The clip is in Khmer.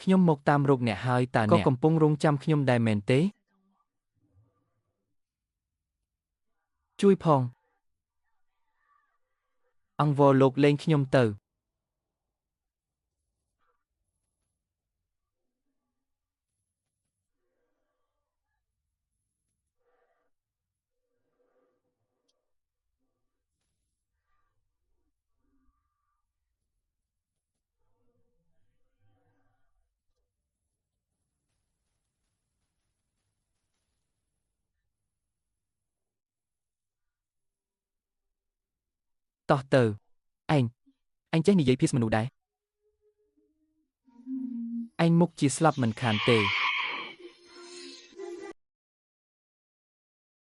ខ្ញុំមកតាមរកអ្នកហើយតើអ្នកក៏កំពុងរងចាំខ្ញុំដែរមែនទេជួយផងអង្វរលោកលេងខ្ញុំទៅតោះទៅឯងចេះនិយាយភាសាមនុស្សដែរឯងមុខជាស្លាប់មិនខានទេ